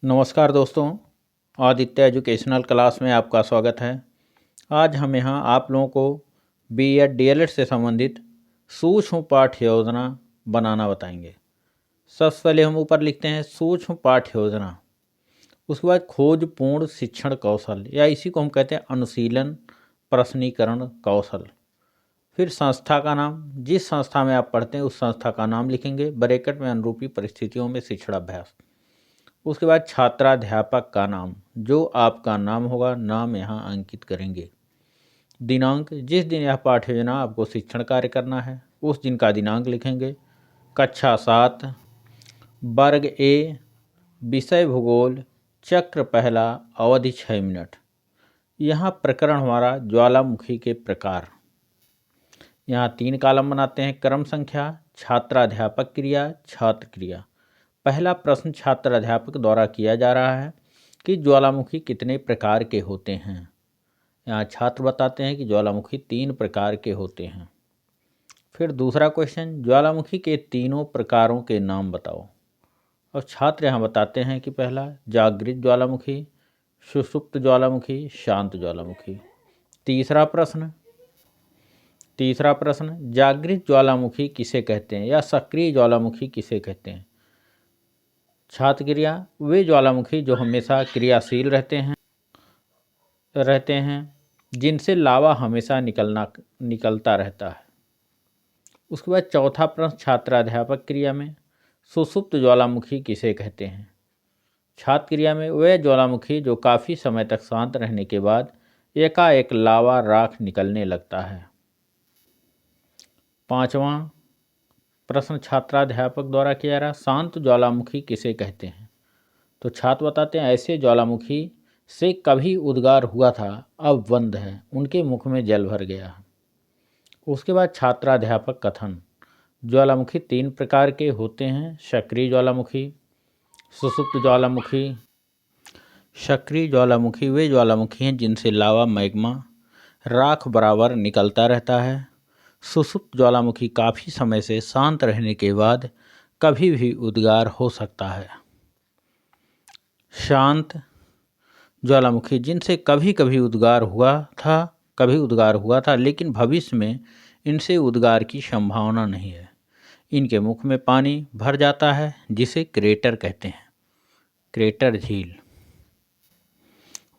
नमस्कार दोस्तों, Aditya educational class में आपका स्वागत है। आज हम यहाँ आप लोगों को बीएड डीएलएड से संबंधित सूक्ष्म पाठ्य योजना बनाना बताएंगे। सबसे पहले हम ऊपर लिखते हैं सूक्ष्म पाठ्य योजना। उसके बाद खोजपूर्ण शिक्षण कौशल या इसी को हम कहते हैं अनुशीलन प्रश्नीकरण कौशल। फिर संस्था का नाम, जिस संस्था में आप पढ़ते हैं उस संस्था का नाम लिखेंगे, ब्रैकेट में अनुरूपी परिस्थितियों में शिक्षण अभ्यास। उसके बाद छात्राध्यापक का नाम, जो आपका नाम होगा, नाम यहाँ अंकित करेंगे। दिनांक, जिस दिन यह पाठ्य योजना आपको शिक्षण कार्य करना है उस दिन का दिनांक लिखेंगे। कक्षा 7, वर्ग ए, विषय भूगोल, चक्र पहला, अवधि 6 मिनट। यहाँ प्रकरण हमारा ज्वालामुखी के प्रकार। यहाँ 3 कॉलम बनाते हैं। क्रम संख्या, छात्राध्यापक क्रिया, छात्र क्रिया। पहला प्रश्न छात्र अध्यापक द्वारा किया जा रहा है कि ज्वालामुखी कितने प्रकार के होते हैं। यहाँ छात्र बताते हैं कि ज्वालामुखी 3 प्रकार के होते हैं। फिर दूसरा क्वेश्चन, ज्वालामुखी के तीनों प्रकारों के नाम बताओ। और छात्र यहाँ बताते हैं कि पहला जागृत ज्वालामुखी, सुषुप्त ज्वालामुखी, शांत ज्वालामुखी। तीसरा प्रश्न जागृत ज्वालामुखी किसे कहते हैं या सक्रिय ज्वालामुखी किसे कहते हैं। छात्र क्रिया, वे ज्वालामुखी जो हमेशा क्रियाशील रहते हैं जिनसे लावा हमेशा निकलता रहता है। उसके बाद चौथा प्रश्न छात्राध्यापक क्रिया में सुषुप्त ज्वालामुखी किसे कहते हैं। छात्र क्रिया में वे ज्वालामुखी जो काफ़ी समय तक शांत रहने के बाद एकाएक लावा राख निकलने लगता है। पांचवा प्रश्न छात्राध्यापक द्वारा किया जा रहा, शांत ज्वालामुखी किसे कहते हैं। तो छात्र बताते हैं ऐसे ज्वालामुखी से कभी उद्गार हुआ था, अब बंद है, उनके मुख में जल भर गया। उसके बाद छात्राध्यापक कथन, ज्वालामुखी 3 प्रकार के होते हैं, सक्रिय ज्वालामुखी, सुषुप्त ज्वालामुखी। सक्रिय ज्वालामुखी वे ज्वालामुखी हैं जिनसे लावा मैग्मा राख बराबर निकलता रहता है। सुषुप्त ज्वालामुखी काफ़ी समय से शांत रहने के बाद कभी भी उद्गार हो सकता है। शांत ज्वालामुखी जिनसे कभी कभी उद्गार हुआ था लेकिन भविष्य में इनसे उद्गार की संभावना नहीं है। इनके मुख में पानी भर जाता है जिसे क्रेटर कहते हैं, क्रेटर झील।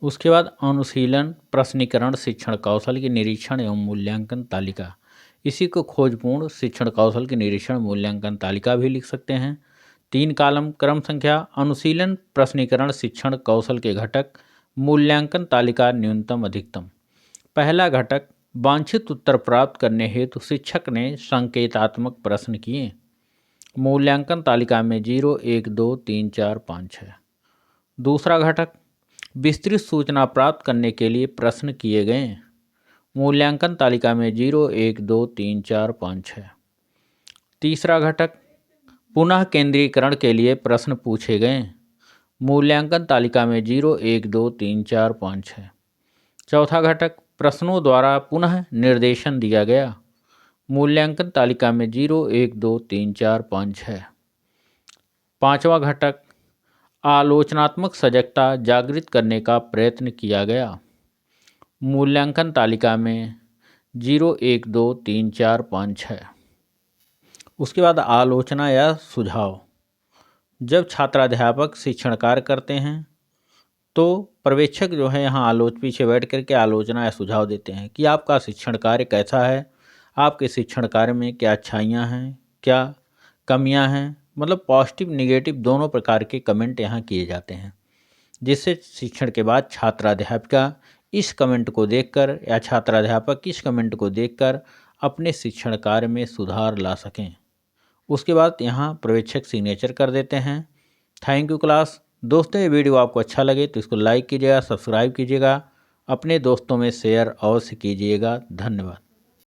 उसके बाद अनुशीलन प्रश्नीकरण शिक्षण कौशल की निरीक्षण एवं मूल्यांकन तालिका। इसी को खोजपूर्ण शिक्षण कौशल की निरीक्षण मूल्यांकन तालिका भी लिख सकते हैं। 3 कॉलम, क्रम संख्या, अनुशीलन प्रश्नीकरण शिक्षण कौशल के घटक, मूल्यांकन तालिका न्यूनतम अधिकतम। पहला घटक, वांछित उत्तर प्राप्त करने हेतु शिक्षक ने संकेतात्मक प्रश्न किए। मूल्यांकन तालिका में 0, 1, 2, 3, 4, 5 है। दूसरा घटक, विस्तृत सूचना प्राप्त करने के लिए प्रश्न किए गए। मूल्यांकन तालिका में 0, 1, 2, 3, 4, 5 है। तीसरा घटक, पुनः केंद्रीकरण के लिए प्रश्न पूछे गए। मूल्यांकन तालिका में 0, 1, 2, 3, 4, 5 है। चौथा घटक, प्रश्नों द्वारा पुनः निर्देशन दिया गया। मूल्यांकन तालिका में 0, 1, 2, 3, 4, 5 है। पांचवा घटक, आलोचनात्मक सजगता जागृत करने का प्रयत्न किया गया। मूल्यांकन तालिका में 0, 1, 2, 3, 4, 5 है। उसके बाद आलोचना या सुझाव। जब छात्राध्यापक शिक्षण कार्य करते हैं तो पर्यवेक्षक जो है यहाँ पीछे बैठ करके आलोचना या सुझाव देते हैं कि आपका शिक्षण कार्य कैसा है, आपके शिक्षण कार्य में क्या अच्छाइयाँ हैं, क्या कमियाँ हैं। मतलब पॉजिटिव निगेटिव दोनों प्रकार के कमेंट यहाँ किए जाते हैं, जिससे शिक्षण के बाद छात्राध्यापिका इस कमेंट को देखकर या छात्राध्यापक इस कमेंट को देखकर अपने शिक्षण कार्य में सुधार ला सकें। उसके बाद यहाँ पर्यवेक्षक सिग्नेचर कर देते हैं। Thank you class. दोस्तों, ये वीडियो आपको अच्छा लगे तो इसको लाइक कीजिएगा, सब्सक्राइब कीजिएगा, अपने दोस्तों में शेयर अवश्य कीजिएगा। धन्यवाद।